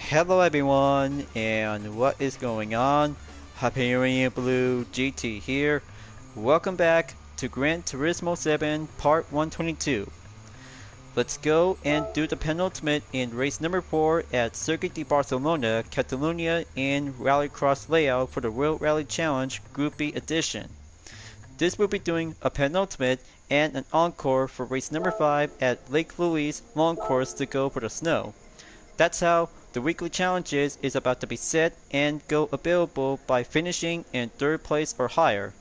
Hello everyone, and what is going on? Hyperion-Blue-GT here. Welcome back to Gran Turismo 7 Part 122. Let's go and do the penultimate in race number 4 at Circuit de Barcelona, Catalunya in Rallycross layout for the World Rally Challenge Gr.B edition. This will be doing a penultimate and an encore for race number 5 at Lake Louise long course to go for the snow. That's how the weekly challenges is about to be set and go available by finishing in 3rd place or higher.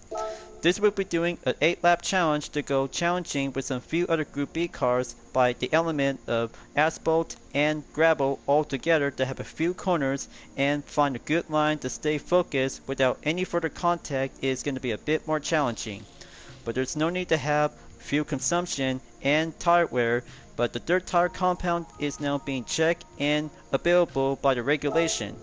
This will be doing an 8-lap challenge to go challenging with some few other Gr.B cars by the element of asphalt and gravel all together to have a few corners and find a good line to stay focused without any further contact is going to be a bit more challenging. But there's no need to have fuel consumption and tire wear, but the dirt tire compound is now being checked and available by the regulation.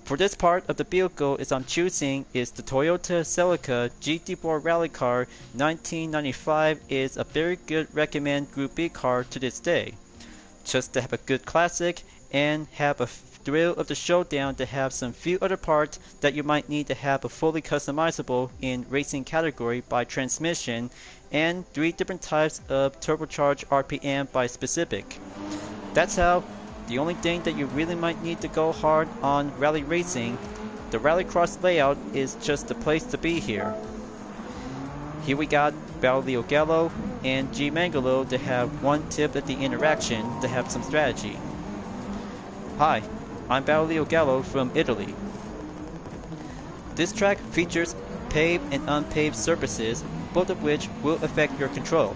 For this part of the vehicle I'm choosing is the Toyota Celica GT4 Rally Car 1995 is a very good recommend Gr.B car to this day. Just to have a good classic and have a thrill of the showdown to have some few other parts that you might need to have a fully customizable in racing category by transmission and 3 different types of turbocharged RPM by specific. That's how the only thing that you really might need to go hard on rally racing, the Rallycross layout is just the place to be here. Here we got Basilio Gallo and G Mangalo to have one tip at the interaction to have some strategy. Hi, I'm Basilio Gallo from Italy. This track features paved and unpaved surfaces, both of which will affect your control.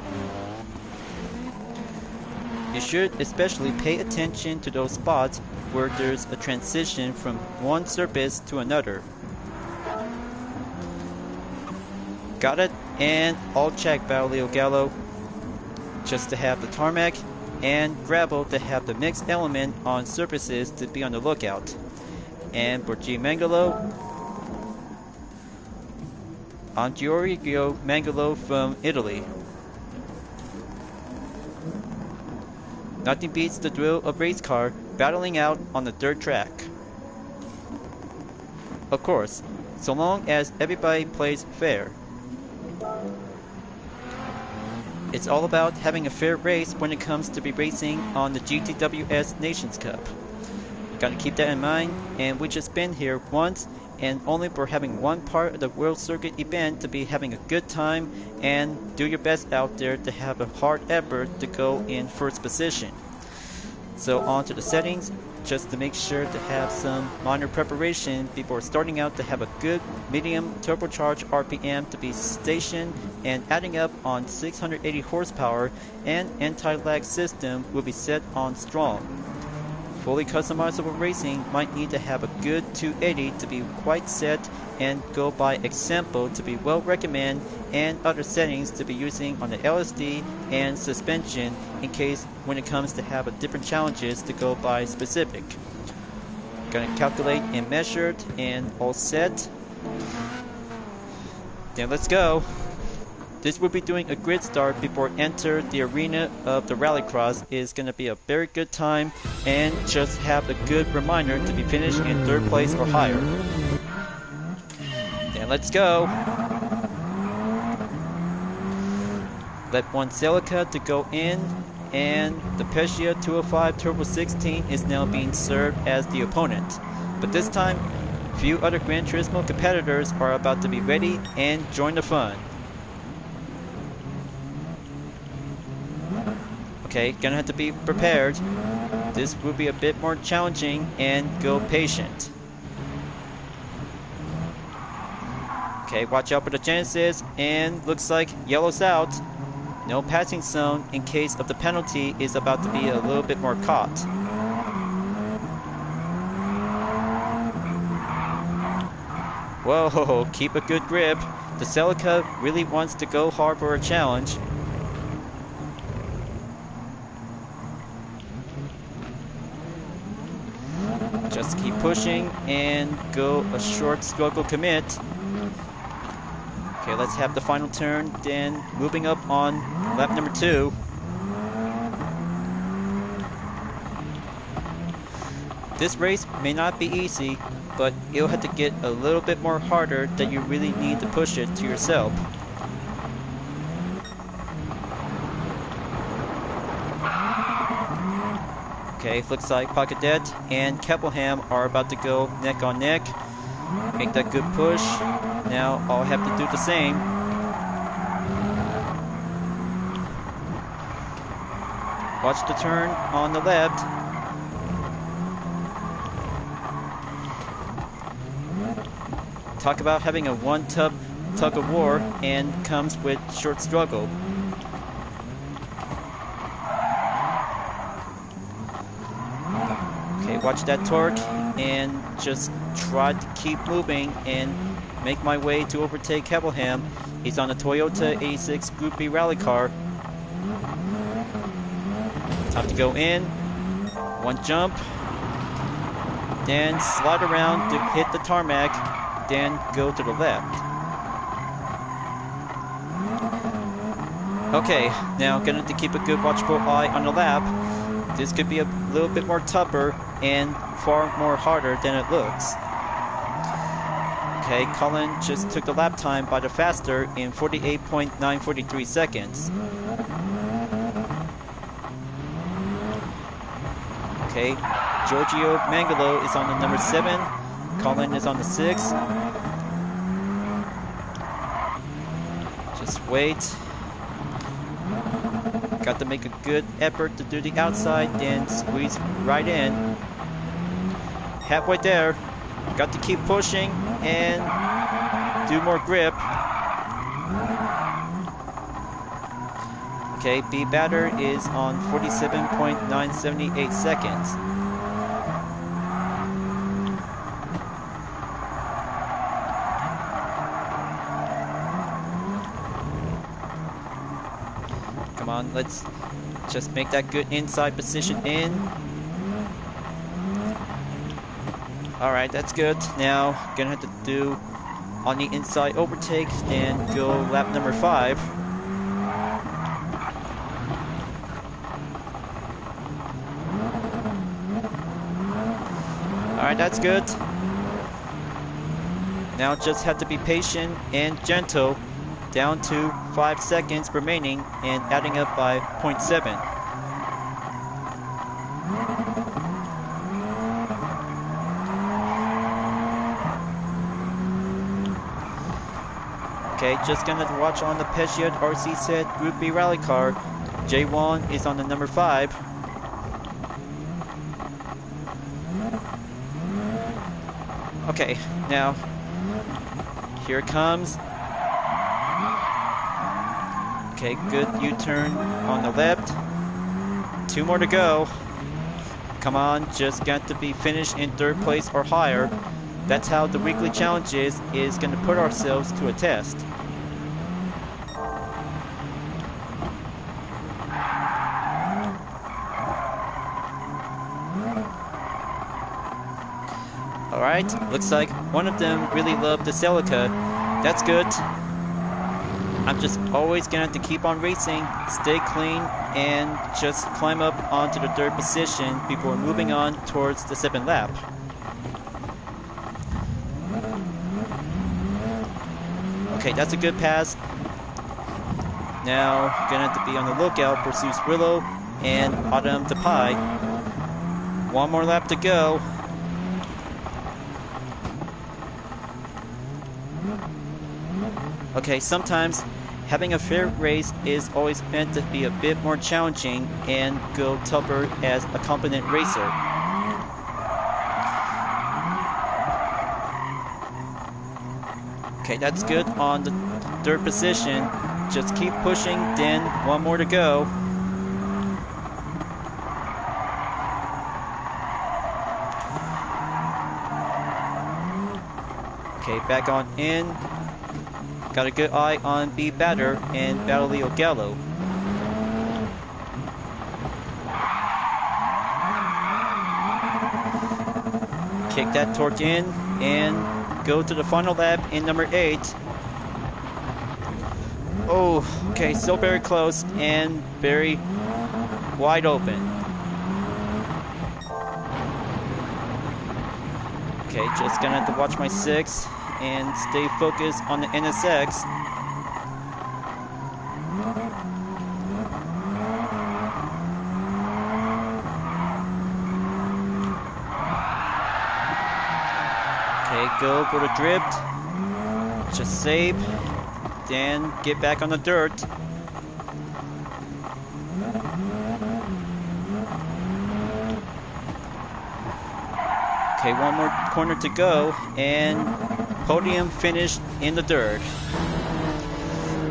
You should especially pay attention to those spots where there's a transition from one surface to another. Got it? And all check, Basilio Gallo. Just to have the tarmac and gravel to have the mixed element on surfaces to be on the lookout. And for G Mangalo, I'm Giorgio Mangalo from Italy. Nothing beats the thrill of race car battling out on the dirt track. Of course, so long as everybody plays fair. It's all about having a fair race when it comes to be racing on the GTWS Nations Cup. You gotta keep that in mind, and we just been here once and only for having one part of the World Circuit event to be having a good time and do your best out there to have a hard effort to go in first position. So on to the settings, just to make sure to have some minor preparation before starting out to have a good medium turbocharged RPM to be stationed and adding up on 680 horsepower and anti-lag system will be set on strong. Fully customizable racing might need to have a good 280 to be quite set and go by example to be well recommend and other settings to be using on the LSD and suspension in case when it comes to have a different challenges to go by specific. Gonna calculate and measured and all set. Then let's go. This will be doing a grid start before enter the arena of the Rallycross is going to be a very good time and just have a good reminder to be finished in 3rd place or higher. Then let's go. Let one Celica to go in and the Pescia 205 Turbo 16 is now being served as the opponent. But this time, few other Gran Turismo competitors are about to be ready and join the fun. Okay, gonna have to be prepared. This will be a bit more challenging and go patient. Okay, watch out for the Genesis and looks like yellow's out. No passing zone in case of the penalty is about to be a little bit more caught. Whoa, keep a good grip. The Celica really wants to go hard for a challenge. Just keep pushing and go a short struggle commit. Okay, let's have the final turn, then moving up on lap number 2. This race may not be easy, but you'll have to get a little bit more harder that you really need to push it to yourself. Okay, looks like Pocket and Keppelham are about to go neck on neck. Make that good push. Now I'll have to do the same. Watch the turn on the left. Talk about having a one-tub tug of war and comes with short struggle. Okay, watch that torque and just try to keep moving and make my way to overtake Keppelham. He's on a Toyota 86 Gr.B rally car. Time to go in. One jump. Then slide around to hit the tarmac. Then go to the left. Okay, now gonna have to keep a good watchful eye on the lap. This could be a little bit more tougher and far more harder than it looks. Okay, Colin just took the lap time by the faster in 48.943 seconds. Okay, Giorgio Mangalo is on the number 7. Colin is on the 6. Just wait. Got to make a good effort to do the outside, then squeeze right in. Halfway there. Got to keep pushing and do more grip. Okay, B batter is on 47.978 seconds. Come on, let's just make that good inside position in. Alright, that's good. Now, gonna have to do on the inside overtake, then go lap number 5. Alright, that's good. Now just have to be patient and gentle, down to 5 seconds remaining and adding up by 0.7. Okay, just gonna watch on the Peugeot RC set Gr.B rally car. Jay Wong is on the number 5. Okay, now here it comes. Okay, good U-turn on the left. 2 more to go. Come on, just got to be finished in 3rd place or higher. That's how the weekly challenge is going to put ourselves to a test. Alright, looks like one of them really loved the Celica. That's good. I'm just always gonna have to keep on racing, stay clean, and just climb up onto the 3rd position before moving on towards the 7th lap. Okay, that's a good pass. Now, gonna have to be on the lookout for Zeus Willow and Autumn Tapai. 1 more lap to go. Okay, sometimes having a fair race is always meant to be a bit more challenging and go tougher as a competent racer. Okay, that's good on the 3rd position. Just keep pushing, then 1 more to go. Okay, back on in. Got a good eye on B batter and Battleo Gallo. Kick that torque in and go to the final lap in number 8. Oh, okay, still very close and very wide open. Okay, just gonna have to watch my 6 and stay focused on the NSX. Okay, go for the drift. Just save. Then get back on the dirt. Okay, one more corner to go, and podium finished in the dirt.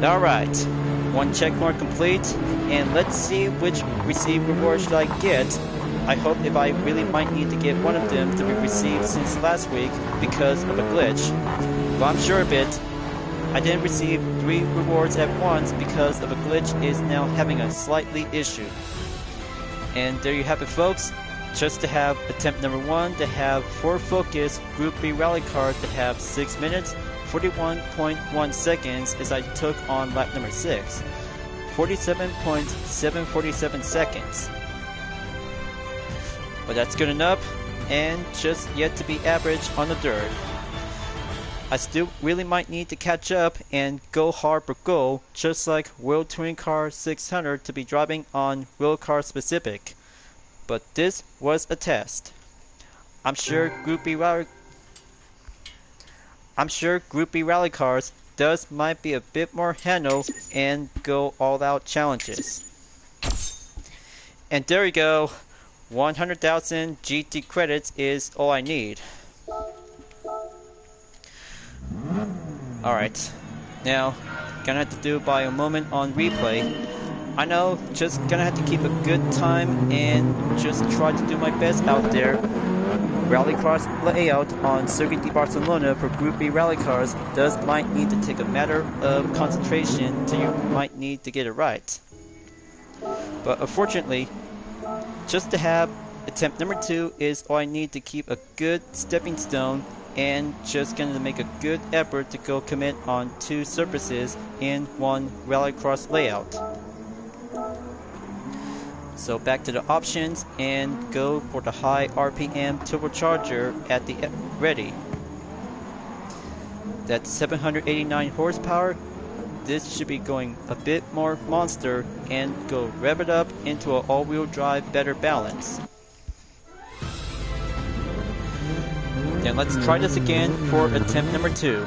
Alright, one check mark complete, and let's see which received reward should I get. I hope if I really might need to get one of them to be received since last week because of a glitch. But I'm sure of it. I didn't receive 3 rewards at once because of a glitch is now having a slightly issue. And there you have it, folks. Just to have attempt number 1 to have Ford Focus Group B rally car to have 6 minutes 41.1 seconds as I took on lap number 6, 47.747 seconds. But that's good enough, and just yet to be average on the dirt. I still really might need to catch up and go hard for goal, just like World Touring Car 600 to be driving on World Car Specific. But this was a test. I'm sure Group B rally cars might be a bit more handle and go all out challenges. And there you go. 100,000 GT credits is all I need. Alright, now gonna have to do it by a moment on replay. I know, just gonna have to keep a good time and just try to do my best out there. Rallycross layout on Circuit de Barcelona for Group B rally cars might need to take a matter of concentration till you might need to get it right. But unfortunately, just to have attempt number 2 is all I need to keep a good stepping stone, and just gonna make a good effort to go commit on 2 surfaces in one Rallycross layout. So back to the options and go for the high RPM turbocharger at the ready. That's 789 horsepower. This should be going a bit more monster and go rev it up into an all-wheel drive better balance. Then let's try this again for attempt number 2.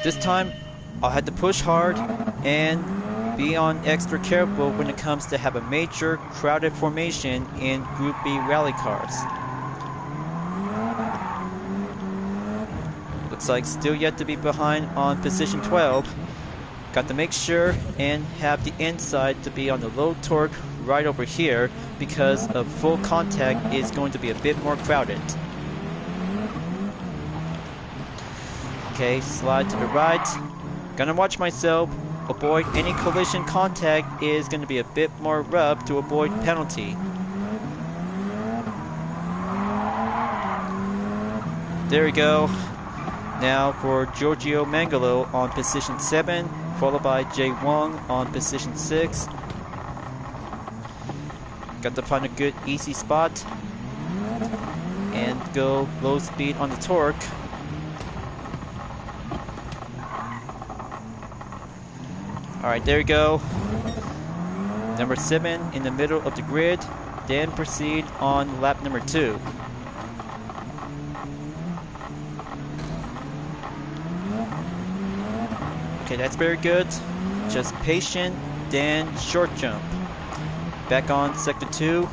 This time I'll have to push hard and be on extra careful when it comes to have a major crowded formation in Group B rally cars. Looks like still yet to be behind on position 12. Got to make sure and have the inside to be on the low torque right over here because of full contact is going to be a bit more crowded. Okay, slide to the right. Gonna watch myself. Avoid any collision contact is going to be a bit more rub to avoid penalty. There we go. Now for Giorgio Mangalo on position 7, followed by Jay Wong on position 6. Got to find a good easy spot and go low speed on the torque. Alright, there we go. Number 7 in the middle of the grid. Then proceed on lap number 2. Okay, that's very good. Just patient, then short jump. Back on sector 2.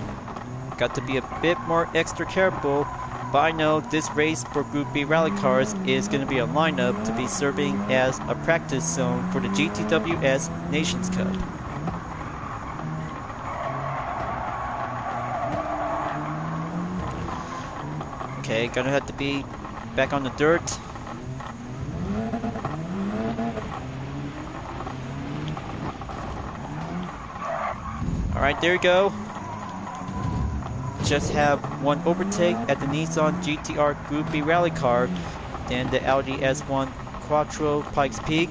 Got to be a bit more extra careful. But I know this race for Group B rally cars is going to be a lineup to be serving as a practice zone for the GTWS Nations Cup. Okay, gonna have to be back on the dirt. Alright, there you go. Just have one overtake at the Nissan GTR Group B rally car, then the Audi S1 Quattro Pikes Peak.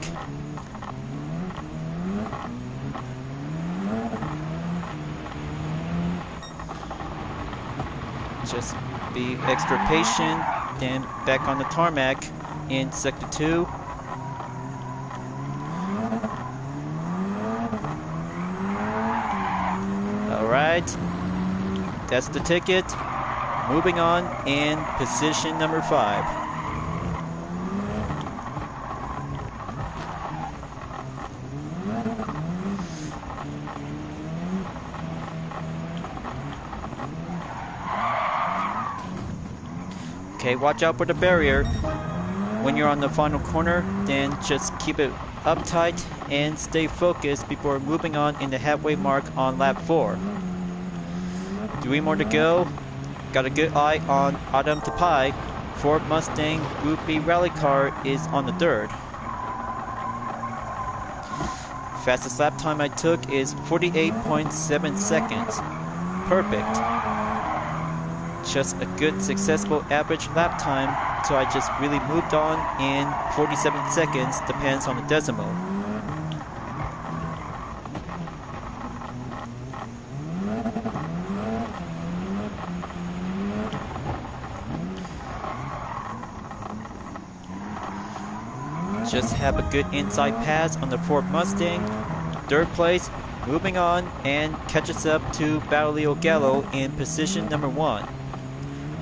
Just be extra patient, then back on the tarmac in sector 2. Alright, that's the ticket. Moving on in position number 5. Okay, watch out for the barrier. When you're on the final corner, then just keep it uptight and stay focused before moving on in the halfway mark on lap 4. 3 more to go. Got a good eye on Adam Tapai. Ford Mustang Gr.B rally car is on the dirt. Fastest lap time I took is 48.7 seconds. Perfect. Just a good successful average lap time, so I just really moved on in 47 seconds, depends on the decimal. Just have a good inside pass on the Ford Mustang. 3rd place, moving on and catches up to Battlefield Gallo in position number 1.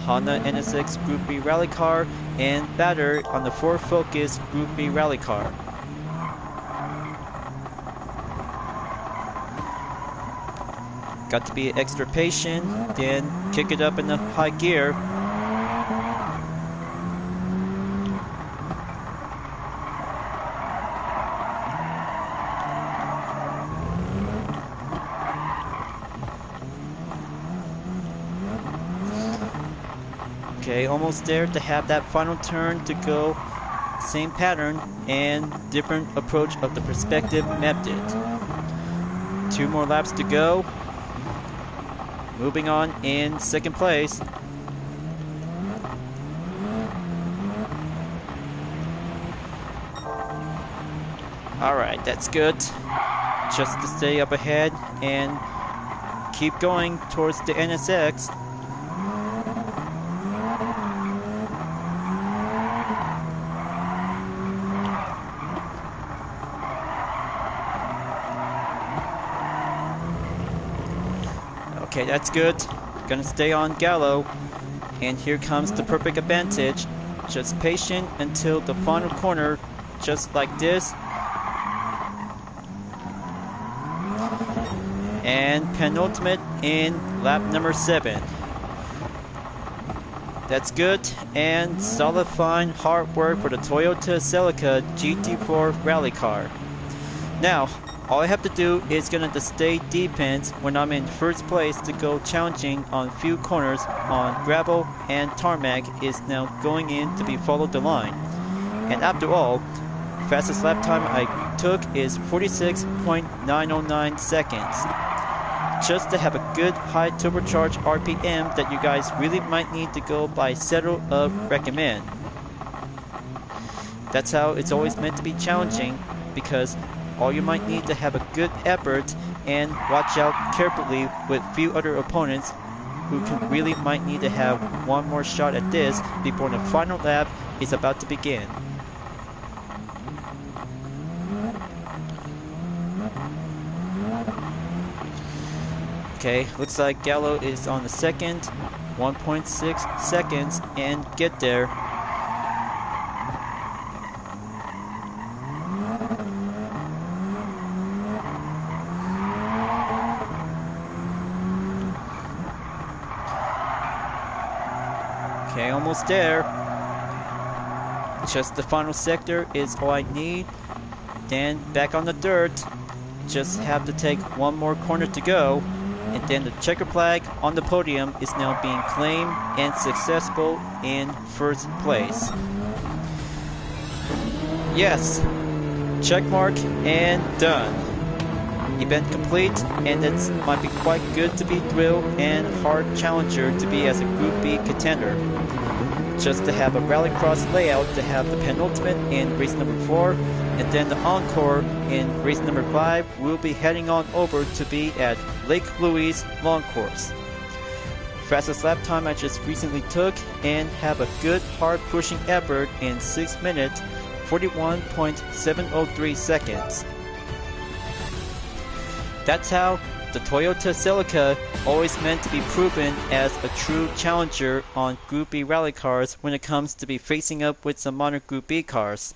Honda NSX Gr.B rally car and Batter on the Ford Focus Gr.B rally car. Got to be extra patient, then kick it up in the high gear. Okay, almost there to have that final turn to go. Same pattern and different approach of the perspective method. 2 more laps to go. Moving on in 2nd place. Alright, that's good. Just to stay up ahead and keep going towards the NSX. Okay, that's good. Gonna stay on Gallo. And here comes the perfect advantage. Just patient until the final corner, just like this. And penultimate in lap number 7. That's good and solid, fine, hard work for the Toyota Celica GT4 rally car. Now, all I have to do is gonna stay defense when I'm in 1st place to go challenging on few corners on gravel and tarmac is now going in to be followed the line. And after all, fastest lap time I took is 46.909 seconds. Just to have a good high turbocharged RPM that you guys really might need to go by settle of recommend. That's how it's always meant to be challenging, because all you might need to have a good effort and watch out carefully with few other opponents who can really might need to have one more shot at this before the final lap is about to begin. Okay, looks like Gallo is on the 2nd, 1.6 seconds and get there. Okay, almost there. Just the final sector is all I need. Then back on the dirt. Just have to take 1 more corner to go. And then the checker flag on the podium is now being claimed and successful in 1st place. Yes, check mark and done. Event complete, and it might be quite good to be thrilled and hard challenger to be as a Gr.B contender. Just to have a Rallycross layout to have the penultimate in race number 4, and then the encore in race number 5 will be heading on over to be at Lake Louise Long Course. fastest lap time I just recently took, and have a good hard pushing effort in 6 minutes 41.703 seconds. That's how the Toyota Celica always meant to be proven as a true challenger on Gr.B rally cars when it comes to be facing up with some modern Gr.B cars.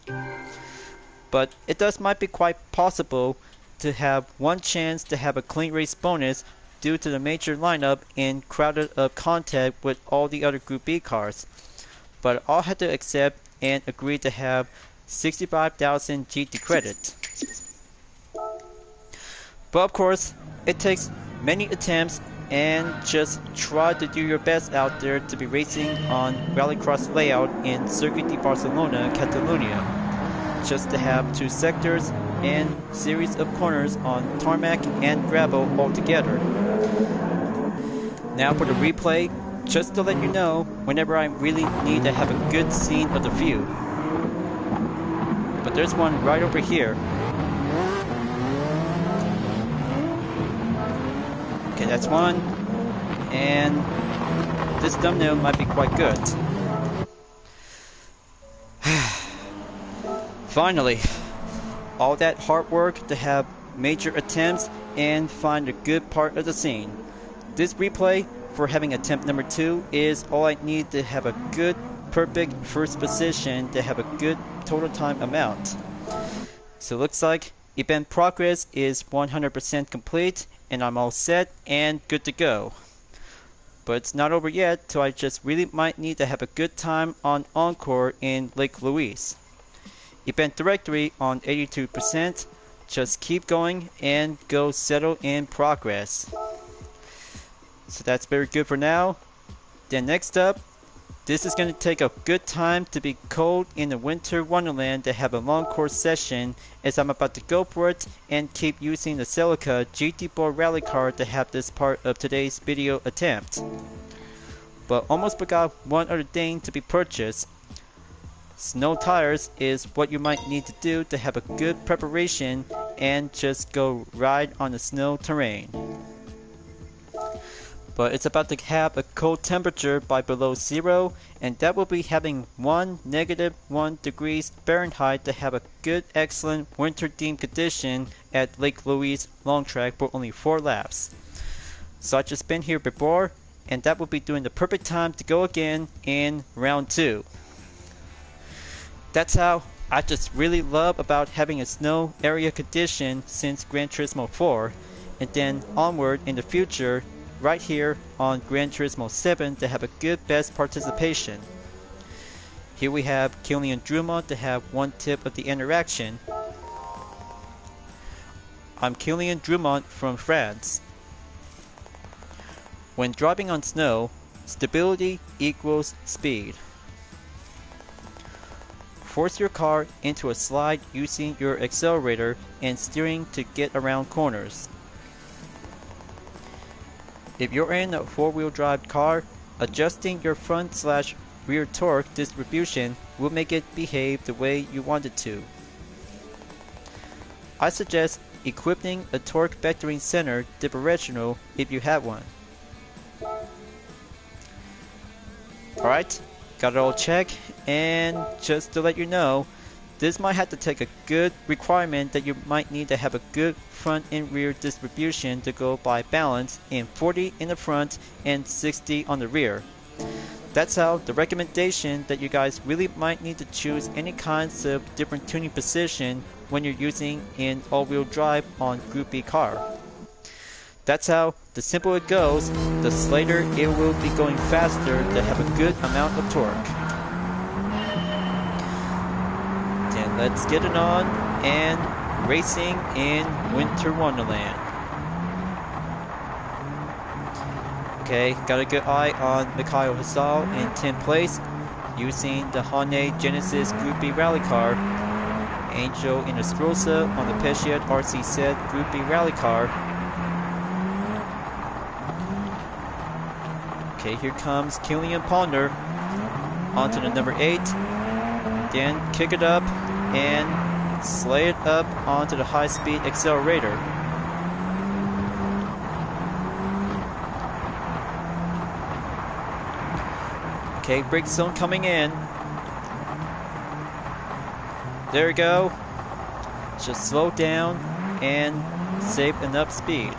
But it might be quite possible to have one chance to have a clean race bonus due to the major lineup and crowded up contact with all the other Gr.B cars. But I'll have to accept and agree to have 65,000 GT credit. But of course, it takes many attempts and just try to do your best out there to be racing on Rallycross layout in Circuit de Barcelona, Catalonia. Just to have 2 sectors and series of corners on tarmac and gravel all together. Now for the replay, just to let you know whenever I really need to have a good scene of the view. But there's one right over here. Okay, that's one. And this thumbnail might be quite good. Finally, all that hard work to have major attempts and find a good part of the scene. This replay for having attempt number 2 is all I need to have a good, perfect first position to have a good total time amount. So it looks like event progress is 100% complete and I'm all set and good to go. But it's not over yet, so I just really might need to have a good time on Encore in Lake Louise. Event directory on 82%. Just keep going and go settle in progress. So that's very good for now. Then next up, this is going to take a good time to be cold in the winter wonderland to have a long course session, as I'm about to go for it and keep using the Celica GT4 rally car to have this part of today's video attempt. But almost forgot one other thing to be purchased. Snow tires is what you might need to do to have a good preparation and just go ride on the snow terrain. But it's about to have a cold temperature by below 0, and that will be having -1 degrees Fahrenheit to have a good excellent winter themed condition at Lake Louise long track for only 4 laps. So I just been here before, and that will be doing the perfect time to go again in round 2. That's how I just really love about having a snow area condition since Gran Turismo 4, and then onward in the future right here on Gran Turismo 7 to have a good best participation. Here we have Kylian Drumont to have one tip of the interaction. I'm Kylian Drumont from France. When driving on snow, stability equals speed. Force your car into a slide using your accelerator and steering to get around corners. If you're in a 4-wheel drive car, adjusting your front/rear torque distribution will make it behave the way you want it to. I suggest equipping a torque vectoring center differential if you have one. Alright, got it all checked, and just to let you know, this might have to take a good requirement that you might need to have a good front and rear distribution to go by balance in 40 in the front and 60 on the rear. That's how the recommendation that you guys really might need to choose any kinds of different tuning position when you're using an all-wheel drive on Gr.B car. That's how the simpler it goes, the slighter it will be going faster to have a good amount of torque. Then let's get it on and racing in Winter Wonderland. Okay, got a good eye on Mikhail Hasal in 10th place using the Hyundai Genesis Gr.B rally car. Angel Inestrosa on the Pesciat RCZ Gr.B rally car. Okay, here comes Kilian Ponder onto the number 8. Then kick it up and slay it up onto the high-speed accelerator. Okay, brake zone coming in. There we go. Just slow down and save enough speed.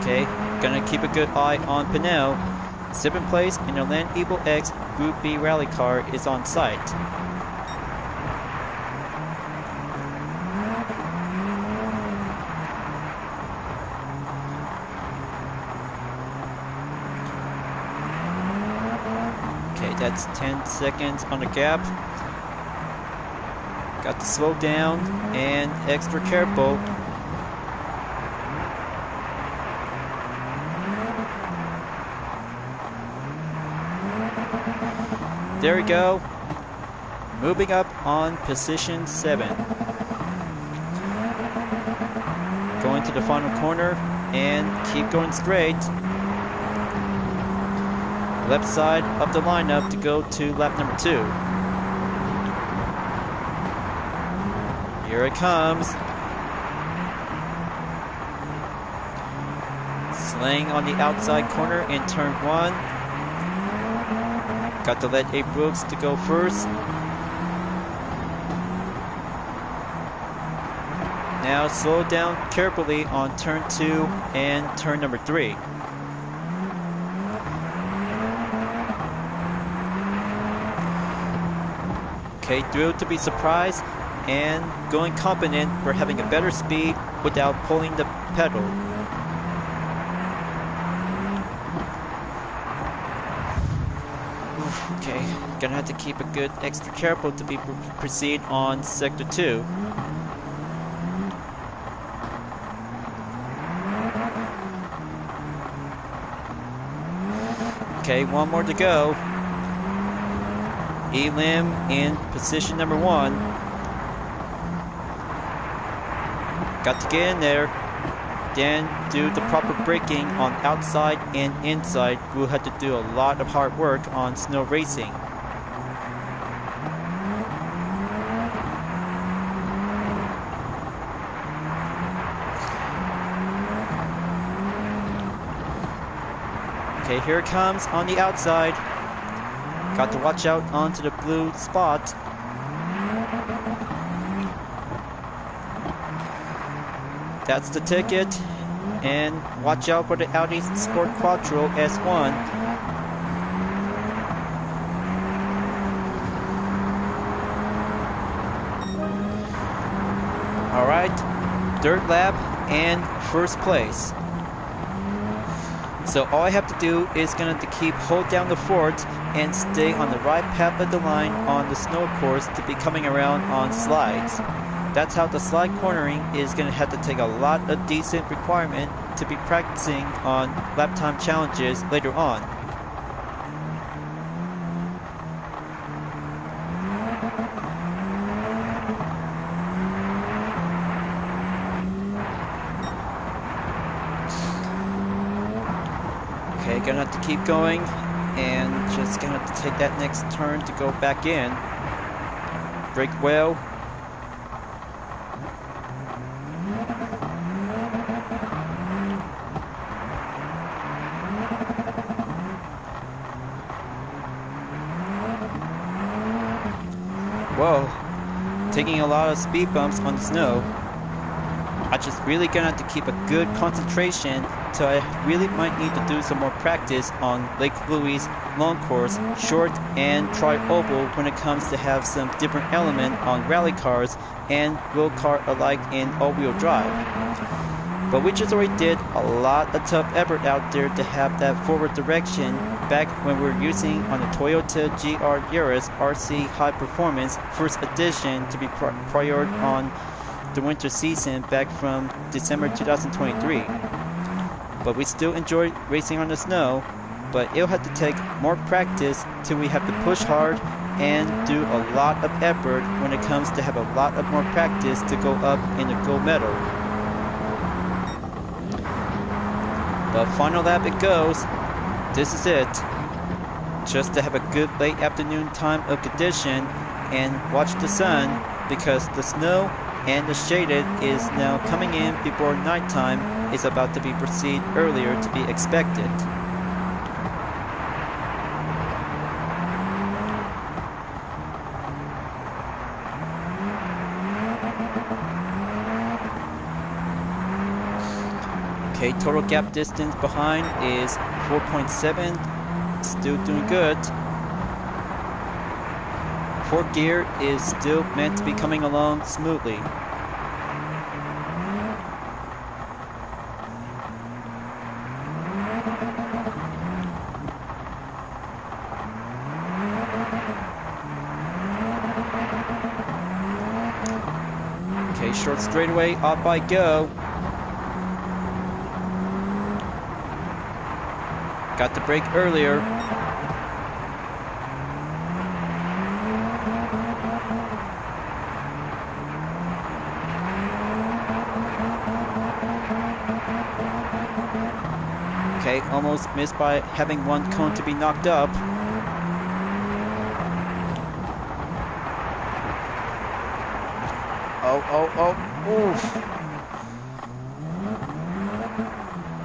Okay, gonna keep a good eye on Pinel. 7th place in the Land Eagle X Gr.B rally car is on site. Okay, that's 10 seconds on the gap. Got to slow down and extra careful. There we go. Moving up on position 7. Going to the final corner and keep going straight. Left side of the lineup to go to lap number 2. Here it comes. Slaying on the outside corner in turn 1. Got to let A. Brooks to go first. Now slow down carefully on turn 2 and turn number 3. Okay, thrilled to be surprised and going confident for having a better speed without pulling the pedal. Okay, gonna have to keep a good extra careful to be proceed on sector 2. Okay, one more to go. Elim in position number 1. Got to get in there. Then do the proper braking on outside and inside. We'll have to do a lot of hard work on snow racing. Okay, here it comes on the outside. Got to watch out onto the blue spot. That's the ticket, and watch out for the Audi Sport Quattro S1. Alright, 3rd lap and 1st place. So all I have to do is going to hold down the fort and stay on the right path of the line on the snow course to be coming around on slides. That's how the slide cornering is going to have to take a lot of decent requirement to be practicing on lap time challenges later on. Okay, gonna have to keep going and just gonna have to take that next turn to go back in. Brake well. Whoa, taking a lot of speed bumps on the snow. I just really gonna have to keep a good concentration, so I really might need to do some more practice on Lake Louise long course, short and tri-oval when it comes to have some different element on rally cars and road car alike in all-wheel drive. But we just already did a lot of tough effort out there to have that forward direction back when we were using on the Toyota GR Yaris RC High Performance First Edition to be prior on the winter season back from December 2023. But we still enjoy racing on the snow, but it'll have to take more practice till we have to push hard and do a lot of effort when it comes to have a lot of more practice to go up in the gold medal. But final lap it goes. This is it. Just to have a good late afternoon time of condition and watch the sun, because the snow and the shaded is now coming in before nighttime is about to be proceed earlier to be expected. Okay, total gap distance behind is 4.7, still doing good. Fourth gear is still meant to be coming along smoothly. Okay, short straightaway, off I go. Got the brake earlier. Okay, almost missed by having one cone to be knocked up. Oof.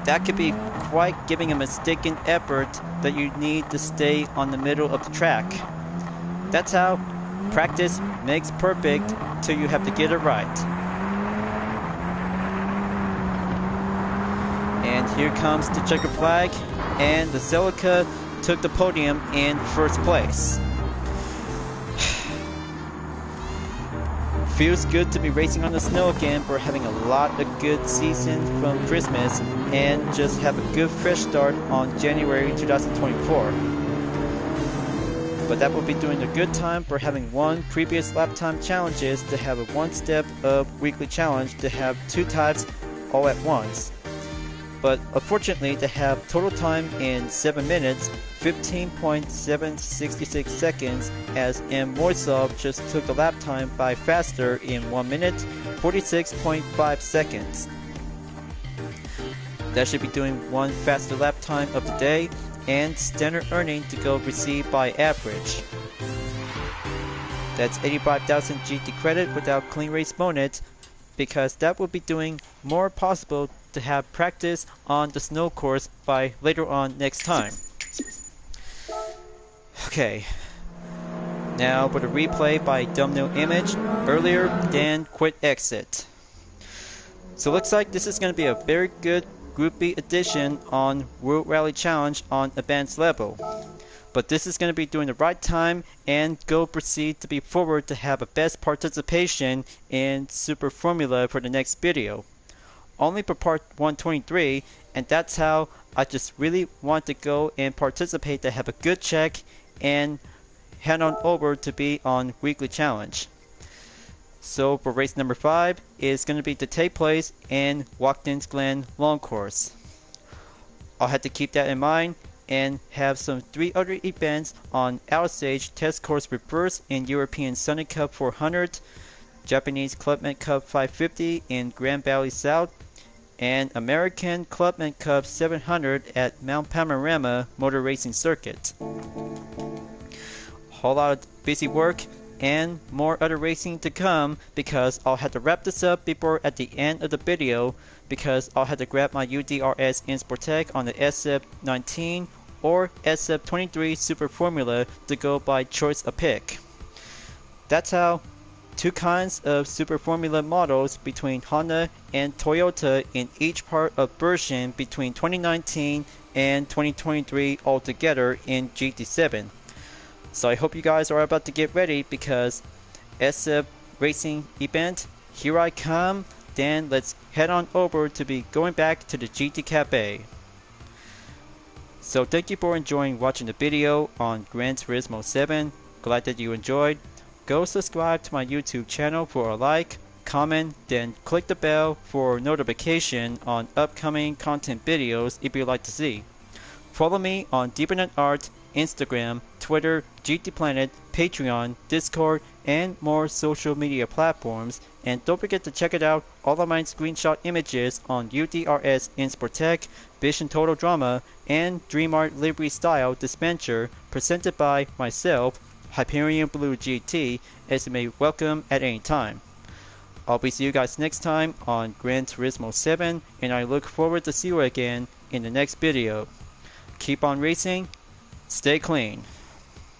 That could be quite giving a mistaken effort that you need to stay on the middle of the track. That's how practice makes perfect till you have to get it right. And here comes the checker flag, and the Celica took the podium in first place. Feels good to be racing on the snow again for having a lot of good season from Christmas and just have a good fresh start on January 2024. But that will be doing a good time for having won previous lap time challenges to have a one step of weekly challenge to have two types all at once. But unfortunately to have total time in 7 minutes, 15.766 seconds, as M. Moisov just took the lap time by faster in 1 minute, 46.5 seconds. That should be doing one faster lap time of the day, and standard earning to go received by average. That's 85,000 GT credit without clean race bonus, because that will be doing more possible to have practice on the snow course by later on next time. Okay, now for the replay by thumbnail image earlier, then quit exit. So looks like this is going to be a very good Group B edition on World Rally Challenge on advanced level. But this is going to be doing the right time and go proceed to be forward to have a best participation in Super Formula for the next video. Only for part 123, and that's how I just really want to go and participate to have a good check and head on over to be on weekly challenge. So for race number 5 is going to be to take place in Watkins Glen long course. I'll have to keep that in mind and have some 3 other events on outstage test course reverse in European Sunny Cup 400, Japanese Clubman Cup 550 in Grand Valley South, and American Clubman Cup 700 at Mount Panorama Motor Racing Circuit. Whole lot of busy work and more other racing to come, because I'll have to wrap this up before at the end of the video, because I'll have to grab my UDRS in Sportec on the SF19 or SF23 Super Formula to go by choice of pick. That's how two kinds of Super Formula models between Honda and Toyota in each part of version between 2019 and 2023 altogether in GT7. So I hope you guys are about to get ready, because SF racing event, here I come. Then let's head on over to be going back to the Gr.B. So thank you for enjoying watching the video on Gran Turismo 7. Glad that you enjoyed. Go subscribe to my YouTube channel for a like, comment, then click the bell for notification on upcoming content videos if you'd like to see. Follow me on Deepernet Art, Instagram, Twitter, GT Planet, Patreon, Discord, and more social media platforms. And don't forget to check it out, all of my screenshot images on UDRS in Sportec, Vision Total Drama, and DreamArt Livery Style Dispenser presented by myself, Hyperion-Blue-GT, as you may welcome at any time. I'll be see you guys next time on Gran Turismo 7, and I look forward to see you again in the next video. Keep on racing, stay clean.